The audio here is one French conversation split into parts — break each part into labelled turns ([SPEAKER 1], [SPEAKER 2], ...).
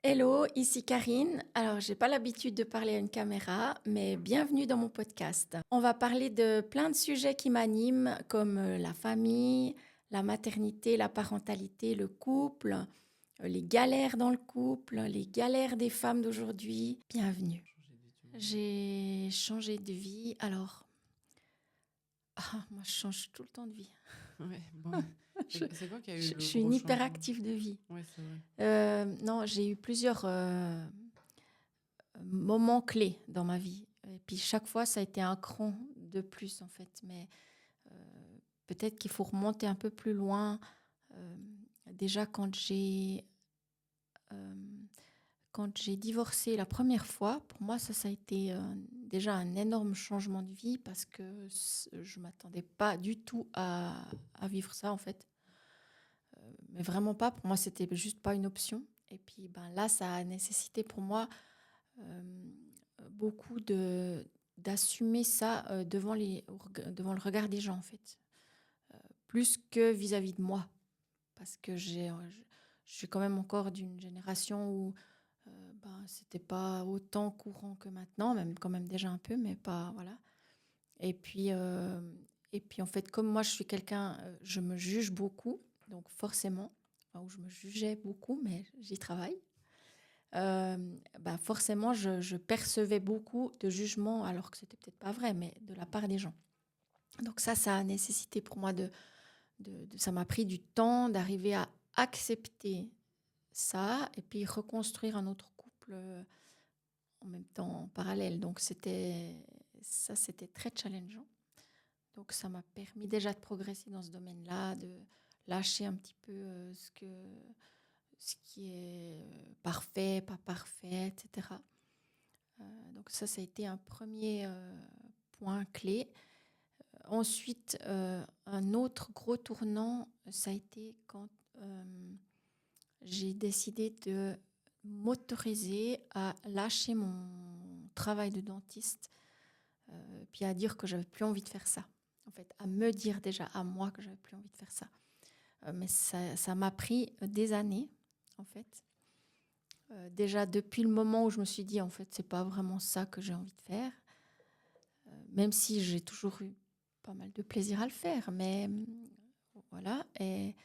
[SPEAKER 1] Hello, ici Karine. Alors, j'ai pas l'habitude de parler à une caméra, mais bienvenue dans mon podcast. On va parler de plein de sujets qui m'animent, comme la famille, la maternité, la parentalité, le couple, les galères dans le couple, les galères des femmes d'aujourd'hui. Bienvenue. J'ai changé de vie. Alors, moi, je change tout le temps de vie.
[SPEAKER 2] Ouais, bon.
[SPEAKER 1] Je,
[SPEAKER 2] C'est quoi qui a eu
[SPEAKER 1] je
[SPEAKER 2] le
[SPEAKER 1] suis
[SPEAKER 2] gros
[SPEAKER 1] une
[SPEAKER 2] changement?
[SPEAKER 1] hyperactive de vie.
[SPEAKER 2] Ouais, c'est vrai.
[SPEAKER 1] Non, j'ai eu plusieurs moments clés dans ma vie. Et puis chaque fois, ça a été un cran de plus, en fait. Mais euh, peut-être qu'il faut remonter un peu plus loin. Euh, déjà, euh, quand j'ai divorcé la première fois, pour moi, ça a été déjà un énorme changement de vie parce que je ne m'attendais pas du tout à vivre ça, en fait. Mais vraiment pas. Pour moi, c'était juste pas une option. Et puis ben, là, ça a nécessité pour moi euh, beaucoup d'assumer ça devant le regard des gens, en fait. Plus que vis-à-vis de moi. Parce que je suis quand même encore d'une génération où ben, c'était pas autant courant que maintenant, même quand même déjà un peu, mais pas, voilà. Et puis, euh, et puis en fait, comme moi, je suis quelqu'un, je me juge beaucoup, donc forcément, enfin, ou je me jugeais beaucoup, mais j'y travaille. euh, bah forcément, je percevais beaucoup de jugements, alors que c'était peut-être pas vrai, mais de la part des gens. Donc ça a nécessité pour moi ça m'a pris du temps d'arriver à accepter ça et puis reconstruire un autre couple en même temps, en parallèle. Donc c'était très challengeant. Donc ça m'a permis déjà de progresser dans ce domaine-là, de lâcher un petit peu ce qui est parfait, pas parfait, etc. Donc ça a été un premier point clé. Ensuite, un autre gros tournant, ça a été quand j'ai décidé de m'autoriser à lâcher mon travail de dentiste, puis à dire que j'avais plus envie de faire ça. En fait, à me dire déjà à moi que j'avais plus envie de faire ça. Mais ça m'a pris des années, en fait. Déjà depuis le moment où je me suis dit, en fait, c'est pas vraiment ça que j'ai envie de faire. Même si j'ai toujours eu pas mal de plaisir à le faire, mais voilà. Et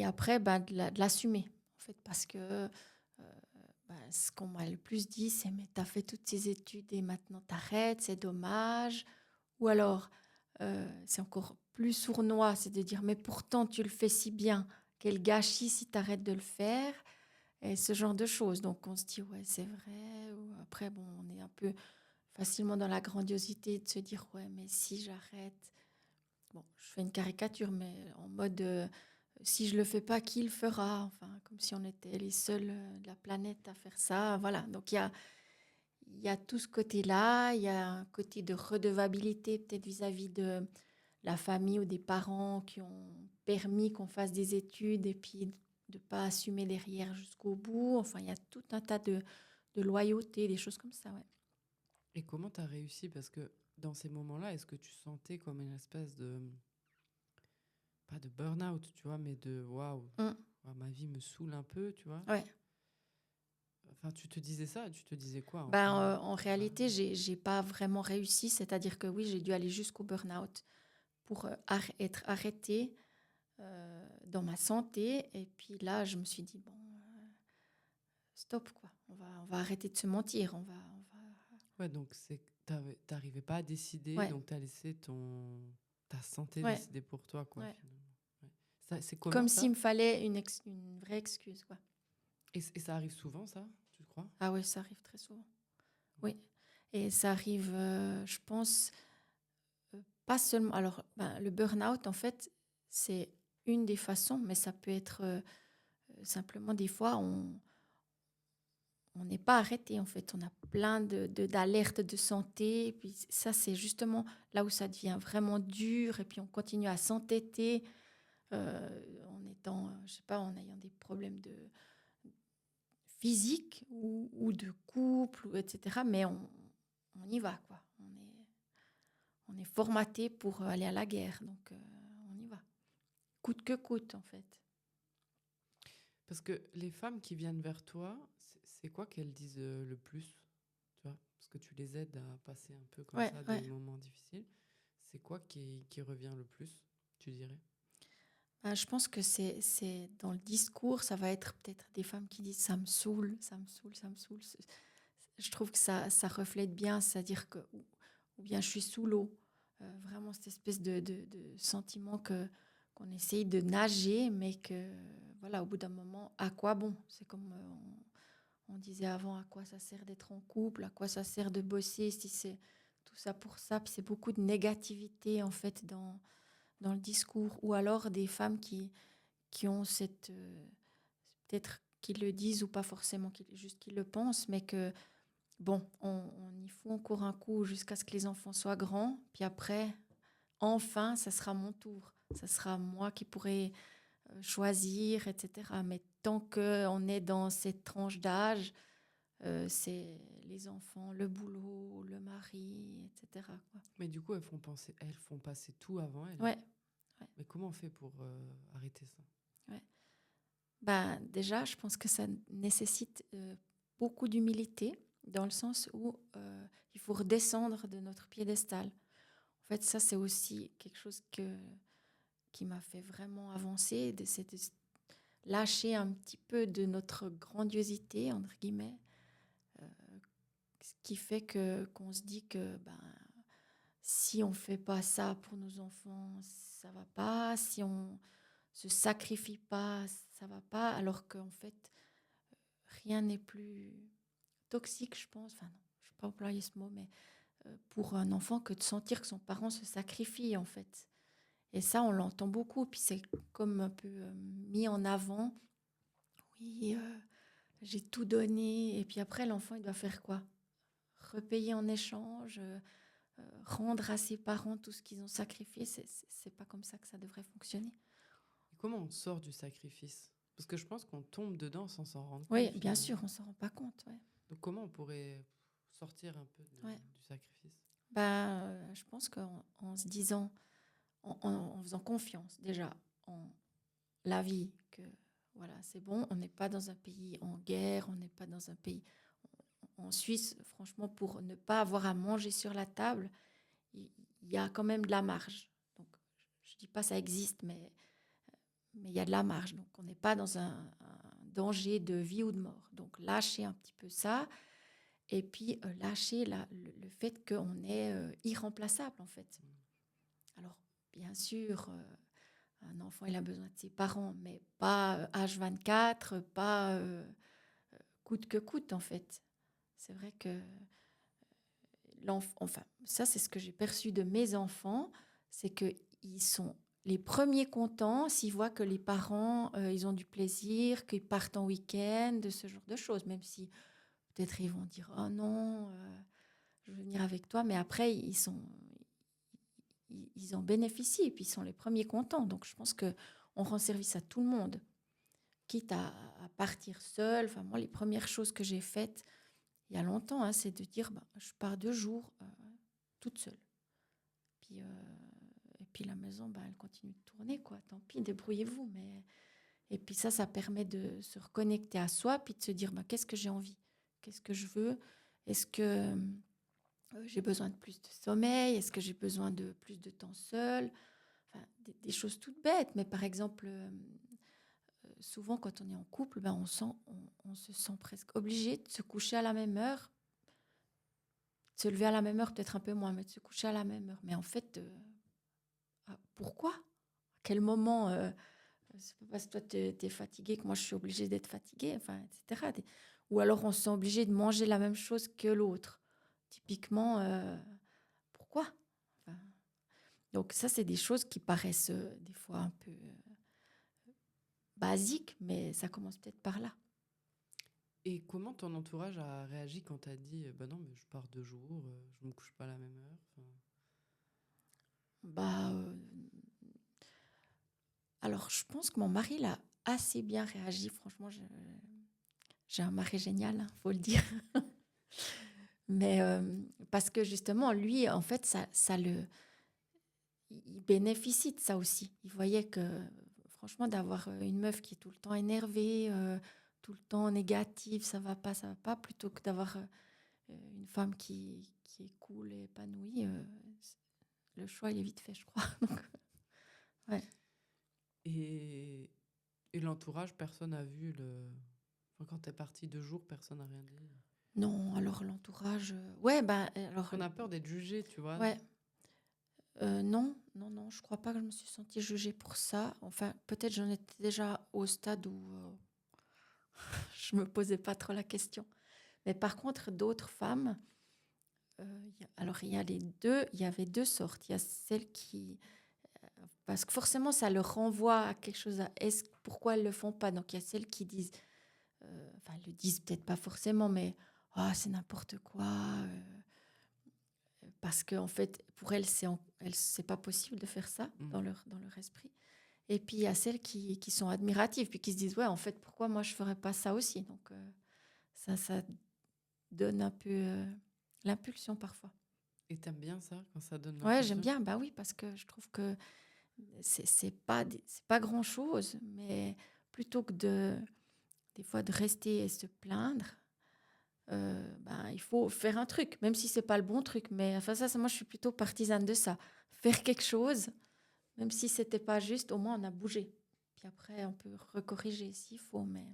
[SPEAKER 1] après, bah, de l'assumer, en fait, parce que bah, ce qu'on m'a le plus dit, c'est mais t'as fait toutes ces études et maintenant t'arrêtes, c'est dommage. Ou alors, c'est encore plus sournois, c'est de dire mais pourtant tu le fais si bien, quel gâchis si t'arrêtes de le faire, et ce genre de choses. Donc on se dit ouais, c'est vrai. Ou après, bon, on est un peu facilement dans la grandiosité de se dire ouais, mais si j'arrête. Bon, je fais une caricature, mais en mode si je le fais pas, qui le fera? Enfin, comme si on était les seuls de la planète à faire ça. Voilà. Donc il y a tout ce côté-là. Il y a un côté de redevabilité peut-être vis-à-vis de la famille ou des parents qui ont permis qu'on fasse des études et puis de ne pas assumer derrière jusqu'au bout. Enfin, il y a tout un tas de loyauté, des choses comme ça. Ouais.
[SPEAKER 2] Et comment t'as réussi? Parce que dans ces moments-là, est-ce que tu sentais comme une espèce de, pas de burn-out, tu vois, mais de waouh,
[SPEAKER 1] Mm.
[SPEAKER 2] ma vie me saoule un peu, tu vois?
[SPEAKER 1] Ouais.
[SPEAKER 2] Enfin, tu te disais ça, tu te disais quoi, enfin?
[SPEAKER 1] Ben, en réalité, j'ai pas vraiment réussi. C'est-à-dire que oui, j'ai dû aller jusqu'au burn-out pour être arrêtée dans ma santé. Et puis là, je me suis dit, bon, stop, quoi. On va arrêter de se mentir.
[SPEAKER 2] Ouais, donc t'arrivais pas à décider,
[SPEAKER 1] Ouais,
[SPEAKER 2] donc t'as laissé ta santé
[SPEAKER 1] ouais,
[SPEAKER 2] décider pour toi, quoi,
[SPEAKER 1] ouais.
[SPEAKER 2] finalement. Ouais. C'est
[SPEAKER 1] Comme
[SPEAKER 2] comment
[SPEAKER 1] s'il
[SPEAKER 2] ça?
[SPEAKER 1] me fallait une vraie excuse, quoi.
[SPEAKER 2] Et ça arrive souvent, ça, tu crois?
[SPEAKER 1] Ah oui, ça arrive très souvent. Oui. Et ça arrive, je pense, pas seulement. Alors, ben, le burn-out, en fait, c'est une des façons, mais ça peut être simplement des fois, on n'est pas arrêté en fait. On a plein d'alertes de santé. Et puis ça, c'est justement là où ça devient vraiment dur. Et puis on continue à s'entêter en étant, je sais pas, en ayant des problèmes physiques ou de couple, etc. Mais on y va, quoi. On est formaté pour aller à la guerre. Donc on y va. Coûte que coûte, en fait.
[SPEAKER 2] Parce que les femmes qui viennent vers toi, c'est quoi qu'elles disent le plus, tu vois? Parce que tu les aides à passer un peu comme
[SPEAKER 1] Ouais,
[SPEAKER 2] ça
[SPEAKER 1] ouais.
[SPEAKER 2] des moments difficiles. C'est quoi qui revient le plus, tu dirais?
[SPEAKER 1] Ben, je pense que c'est dans le discours, ça va être peut-être des femmes qui disent ça me saoule, ça me saoule, ça me saoule. Je trouve que ça reflète bien, c'est-à-dire que, ou bien je suis sous l'eau. Vraiment cette espèce de sentiment qu'on essaye de nager, mais que, voilà, au bout d'un moment, à quoi bon? C'est comme on disait avant, à quoi ça sert d'être en couple, à quoi ça sert de bosser, si c'est tout ça pour ça. Puis c'est beaucoup de négativité, en fait, dans le discours. Ou alors des femmes qui ont cette... peut-être qu'ils le disent ou pas forcément, juste qu'ils le pensent, mais que bon, on y fout encore un coup jusqu'à ce que les enfants soient grands. Puis après, enfin, ça sera mon tour. Ça sera moi qui pourrai choisir, etc. Mais tant qu'on est dans cette tranche d'âge, c'est les enfants, le boulot, le mari, etc. Quoi.
[SPEAKER 2] Mais du coup, elles font passer tout avant elles.
[SPEAKER 1] Ouais, ouais,
[SPEAKER 2] Mais comment on fait pour arrêter ça?
[SPEAKER 1] ouais. Ben, déjà, je pense que ça nécessite beaucoup d'humilité, dans le sens où il faut redescendre de notre piédestal. En fait, ça, c'est aussi quelque chose qui m'a fait vraiment avancer, c'est de lâcher un petit peu de notre grandiosité, entre guillemets, ce qui fait qu'on se dit que ben, si on ne fait pas ça pour nos enfants, ça va pas. Si on se sacrifie pas, ça va pas. Alors qu'en fait, rien n'est plus toxique, je pense. Enfin, non, je ne vais pas employer ce mot, mais pour un enfant que de sentir que son parent se sacrifie, en fait. Et ça, on l'entend beaucoup. Puis c'est comme un peu mis en avant. Oui, j'ai tout donné. Et puis après, l'enfant, il doit faire quoi? Repayer en échange, rendre à ses parents tout ce qu'ils ont sacrifié. C'est pas comme ça que ça devrait fonctionner.
[SPEAKER 2] Et comment on sort du sacrifice? Parce que je pense qu'on tombe dedans sans s'en rendre
[SPEAKER 1] Oui,
[SPEAKER 2] compte
[SPEAKER 1] bien
[SPEAKER 2] finalement.
[SPEAKER 1] sûr, on s'en rend pas compte. Ouais.
[SPEAKER 2] Donc comment on pourrait sortir un peu
[SPEAKER 1] Ouais.
[SPEAKER 2] du sacrifice?
[SPEAKER 1] Ben, je pense qu'en se disant, en faisant confiance déjà en la vie, que voilà, c'est bon, on n'est pas dans un pays en guerre, on n'est pas dans un pays... En Suisse, franchement, pour ne pas avoir à manger sur la table, il y a quand même de la marge. Donc, je ne dis pas ça existe, mais il y a de la marge. Donc, on n'est pas dans un danger de vie ou de mort. Donc, lâcher un petit peu ça. Et puis, lâcher le fait qu'on est irremplaçable, en fait. Alors, bien sûr, un enfant, il a besoin de ses parents, mais pas H24, pas coûte que coûte, en fait. C'est vrai que enfin, ça, c'est ce que j'ai perçu de mes enfants, c'est qu'ils sont les premiers contents s'ils voient que les parents, ils ont du plaisir, qu'ils partent en week-end, ce genre de choses, même si peut-être ils vont dire « Oh non, je veux venir avec toi », mais après, ils en bénéficient et puis ils sont les premiers contents. Donc, je pense qu'on rend service à tout le monde, quitte à partir seul. Enfin, moi, les premières choses que j'ai faites il y a longtemps, hein, c'est de dire bah, je pars 2 jours toute seule. Puis, et puis la maison, bah, elle continue de tourner, quoi. Tant pis, débrouillez-vous. Mais... Et puis ça permet de se reconnecter à soi, puis de se dire bah, qu'est-ce que j'ai envie? Qu'est-ce que je veux? Est-ce que j'ai besoin de plus de sommeil? Est-ce que j'ai besoin de plus de temps seul? Enfin, des choses toutes bêtes, mais par exemple, souvent quand on est en couple, ben, on se sent presque obligé de se coucher à la même heure, de se lever à la même heure, peut-être un peu moins, mais de se coucher à la même heure. Mais en fait, pourquoi? À quel moment c'est pas parce que toi, tu es fatigué que moi, je suis obligée d'être fatiguée, enfin, etc. Ou alors, on se sent obligé de manger la même chose que l'autre. Typiquement, pourquoi? Enfin, donc ça, c'est des choses qui paraissent des fois un peu basiques, mais ça commence peut-être par là.
[SPEAKER 2] Et comment ton entourage a réagi quand t'as dit bah non, mais je pars 2 jours, je me couche pas à la même heure? Enfin,
[SPEAKER 1] Bah, alors, je pense que mon mari l'a assez bien réagi. Franchement, j'ai un mari génial, faut le dire. Mais parce que justement, lui, en fait, il bénéficie de ça aussi. Il voyait que franchement, d'avoir une meuf qui est tout le temps énervée, tout le temps négative, ça va pas, plutôt que d'avoir une femme qui est cool et épanouie. Le choix, il est vite fait, je crois. Donc, ouais.
[SPEAKER 2] Et, et l'entourage, personne n'a vu le. Enfin, quand t'es parti 2 jours, personne n'a rien dit.
[SPEAKER 1] Non, alors l'entourage, ouais, ben, alors,
[SPEAKER 2] On a peur d'être jugé, tu vois.
[SPEAKER 1] ouais, non, non, non, je crois pas que je me suis sentie jugée pour ça. Enfin, peut-être j'en étais déjà au stade où je me posais pas trop la question. Mais par contre, d'autres femmes, alors il y a les deux, il y avait deux sortes. Il y a celles qui, parce que forcément, ça leur renvoie à quelque chose. Pourquoi elles le font pas? Donc il y a celles qui disent, enfin, elles le disent peut-être pas forcément, mais ah, c'est n'importe quoi. Parce qu'en fait, pour elles, c'est pas possible de faire ça
[SPEAKER 2] Mm.
[SPEAKER 1] dans leur esprit. Et puis, il y a celles qui sont admiratives, puis qui se disent, ouais, en fait, pourquoi moi, je ferais pas ça aussi? Donc, ça donne un peu l'impulsion parfois.
[SPEAKER 2] Et t'aimes bien ça, quand ça donne
[SPEAKER 1] Ouais, j'aime
[SPEAKER 2] l'impulsion?
[SPEAKER 1] bien, bah oui, parce que je trouve que c'est pas grand-chose, mais plutôt que des fois, de rester et se plaindre, ben, il faut faire un truc, même si c'est pas le bon truc. Mais enfin, moi, je suis plutôt partisane de ça. Faire quelque chose, même si c'était pas juste, au moins on a bougé. Puis après, on peut recorriger s'il faut, mais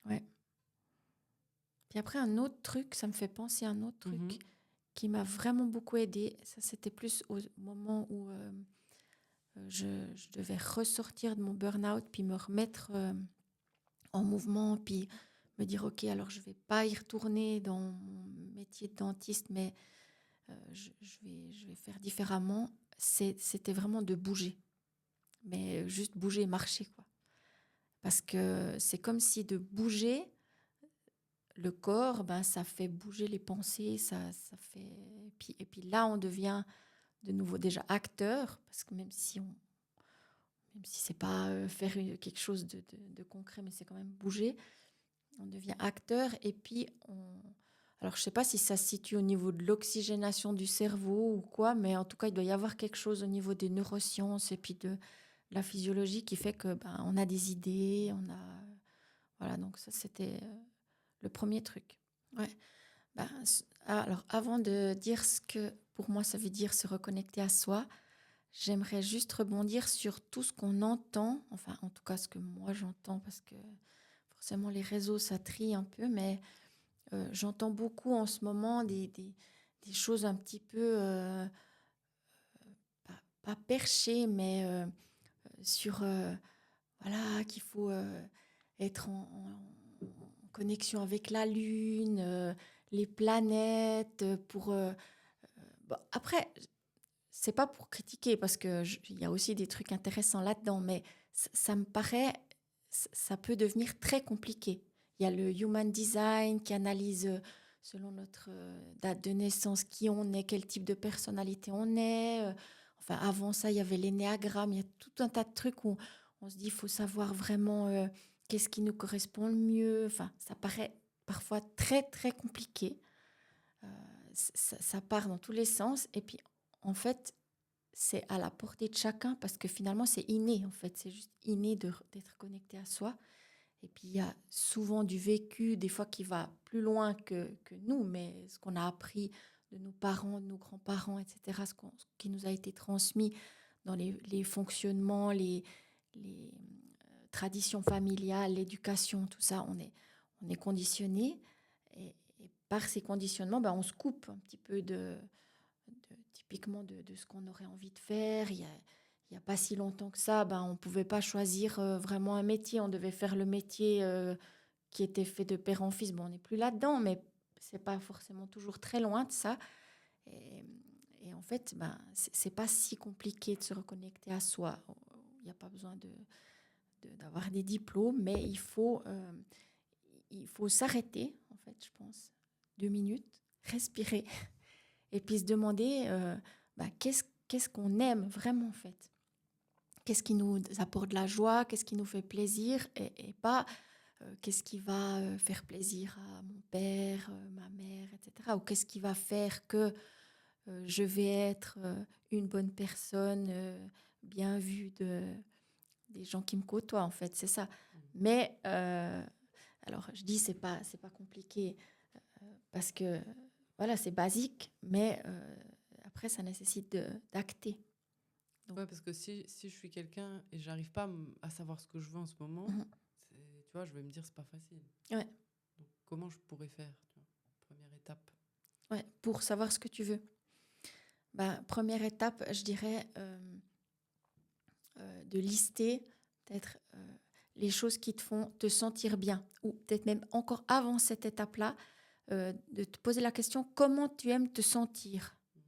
[SPEAKER 1] ouais. Puis après, un autre truc, ça me fait penser à un autre
[SPEAKER 2] Mhm.
[SPEAKER 1] truc qui m'a vraiment beaucoup aidée. Ça, c'était plus au moment où je devais ressortir de mon burn-out, puis me remettre en mouvement, puis me dire, OK, alors je vais pas y retourner dans mon métier de dentiste, mais je vais faire différemment. C'était vraiment de bouger, mais juste bouger, marcher, quoi. Parce que c'est comme si de bouger le corps, ben, ça fait bouger les pensées, ça fait... Et puis là, on devient de nouveau déjà acteur, parce que même si c'est pas faire quelque chose de concret, mais c'est quand même bouger, on devient acteur, et puis alors je sais pas si ça se situe au niveau de l'oxygénation du cerveau ou quoi, mais en tout cas, il doit y avoir quelque chose au niveau des neurosciences et puis de la physiologie qui fait que ben, on a des idées, on a... Voilà, donc ça, c'était le premier truc. Ouais. Ben, alors, avant de dire ce que pour moi ça veut dire se reconnecter à soi, j'aimerais juste rebondir sur tout ce qu'on entend, enfin en tout cas ce que moi j'entends, parce que forcément les réseaux ça trie un peu, mais j'entends beaucoup en ce moment des choses un petit peu, pas perchées, mais sur, voilà, qu'il faut être en connexion avec la Lune, les planètes, pour... bon, après, c'est pas pour critiquer, parce qu'il y a aussi des trucs intéressants là-dedans, mais ça me paraît, ça peut devenir très compliqué. Il y a le Human Design qui analyse, selon notre date de naissance, qui on est, quel type de personnalité on est. Enfin, avant ça, il y avait l'énéagramme, il y a tout un tas de trucs où on se dit, il faut savoir vraiment qu'est-ce qui nous correspond le mieux. Enfin, ça paraît parfois très, très compliqué. Euh, ça part dans tous les sens. Et puis, en fait, c'est à la portée de chacun, parce que finalement, c'est inné. En fait, c'est juste inné d'être connecté à soi. Et puis, il y a souvent du vécu, des fois, qui va plus loin que nous, mais ce qu'on a appris de nos parents, de nos grands-parents, etc., ce qui nous a été transmis dans les fonctionnements, les traditions familiales, l'éducation, tout ça, on est conditionné. Et par ces conditionnements, ben, on se coupe un petit peu typiquement de ce qu'on aurait envie de faire. Il y a pas si longtemps que ça, ben, on ne pouvait pas choisir vraiment un métier. On devait faire le métier qui était fait de père en fils. Bon, on n'est plus là-dedans, mais c'est pas forcément toujours très loin de ça. Et, et en fait, ben, c'est pas si compliqué de se reconnecter à soi. Il n'y a pas besoin d'avoir des diplômes, mais il faut s'arrêter, en fait, je pense, 2 minutes, respirer, et puis se demander bah, qu'est-ce qu'on aime vraiment, en fait. Qu'est-ce qui nous apporte de la joie, qu'est-ce qui nous fait plaisir, et pas qu'est-ce qui va faire plaisir à mon père, ma mère, etc. Ou qu'est-ce qui va faire que je vais être une bonne personne, bien vue des gens qui me côtoient, en fait, c'est ça.
[SPEAKER 2] Mhm.
[SPEAKER 1] Mais, alors, je dis, c'est pas compliqué parce que, voilà, c'est basique, mais après, ça nécessite d'acter. Donc,
[SPEAKER 2] Ouais, parce que si je suis quelqu'un et j'arrive pas à savoir ce que je veux en ce moment,
[SPEAKER 1] mhm.
[SPEAKER 2] tu vois, je vais me dire c'est pas facile.
[SPEAKER 1] Ouais,
[SPEAKER 2] Donc, comment je pourrais faire, tu vois, première étape.
[SPEAKER 1] ouais, pour savoir ce que tu veux. Ben, première étape, je dirais de lister peut-être les choses qui te font te sentir bien, ou peut-être même encore avant cette étape-là, de te poser la question comment tu aimes te sentir.
[SPEAKER 2] Mhm.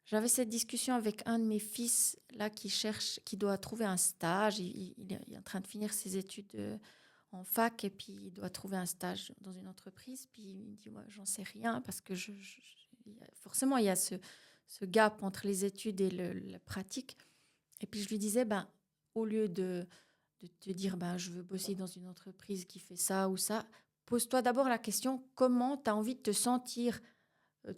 [SPEAKER 1] J'avais cette discussion avec un de mes fils là qui doit trouver un stage. Il est en train de finir ses études en fac et puis il doit trouver un stage dans une entreprise. Puis il me dit ouais, j'en sais rien parce que forcément il y a ce gap entre les études et la pratique. Et puis je lui disais ben au lieu de te dire ben je veux bosser dans une entreprise qui fait ça ou ça, pose-toi d'abord la question comment tu as envie de te sentir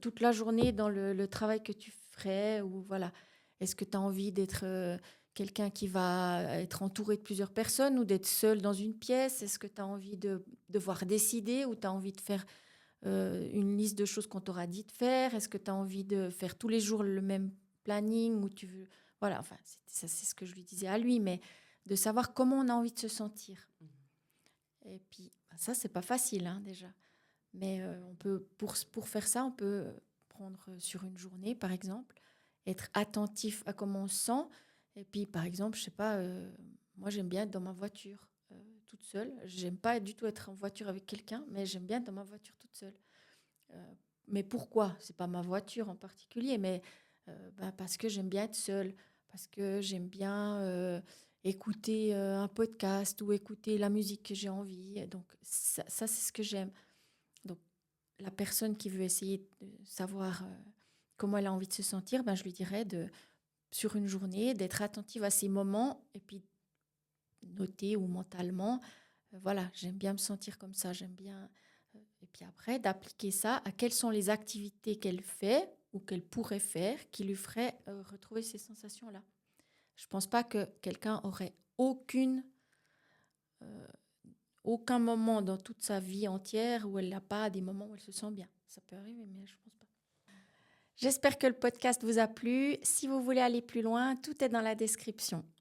[SPEAKER 1] toute la journée dans le travail que tu ferais ou voilà. Est-ce que tu as envie d'être quelqu'un qui va être entouré de plusieurs personnes ou d'être seul dans une pièce? Est-ce que tu as envie de devoir décider ou tu as envie de faire une liste de choses qu'on t'aura dit de faire? Est-ce que tu as envie de faire tous les jours le même planning ou tu veux... Voilà, enfin, ça, c'est ce que je lui disais à lui, mais de savoir comment on a envie de se sentir.
[SPEAKER 2] Mhm.
[SPEAKER 1] Et puis, ça, c'est pas facile hein, déjà. Mais on peut, pour faire ça, on peut prendre sur une journée, par exemple, être attentif à comment on se sent. Et puis, par exemple, je sais pas, moi j'aime bien être dans ma voiture toute seule. J'aime pas du tout être en voiture avec quelqu'un, mais j'aime bien être dans ma voiture toute seule. Mais pourquoi? C'est pas ma voiture en particulier, mais parce que j'aime bien être seule, parce que j'aime bien écouter un podcast ou écouter la musique que j'ai envie. Donc ça c'est ce que j'aime. Donc la personne qui veut essayer de savoir comment elle a envie de se sentir, ben, je lui dirais sur une journée d'être attentive à ces moments et puis noter ou mentalement, voilà, j'aime bien me sentir comme ça, j'aime bien. Et puis après, d'appliquer ça à quelles sont les activités qu'elle fait ou qu'elle pourrait faire qui lui feraient retrouver ces sensations-là. Je ne pense pas que quelqu'un aurait euh, aucun moment dans toute sa vie entière où elle n'a pas des moments où elle se sent bien. Ça peut arriver, mais je ne pense pas. J'espère que le podcast vous a plu. Si vous voulez aller plus loin, tout est dans la description.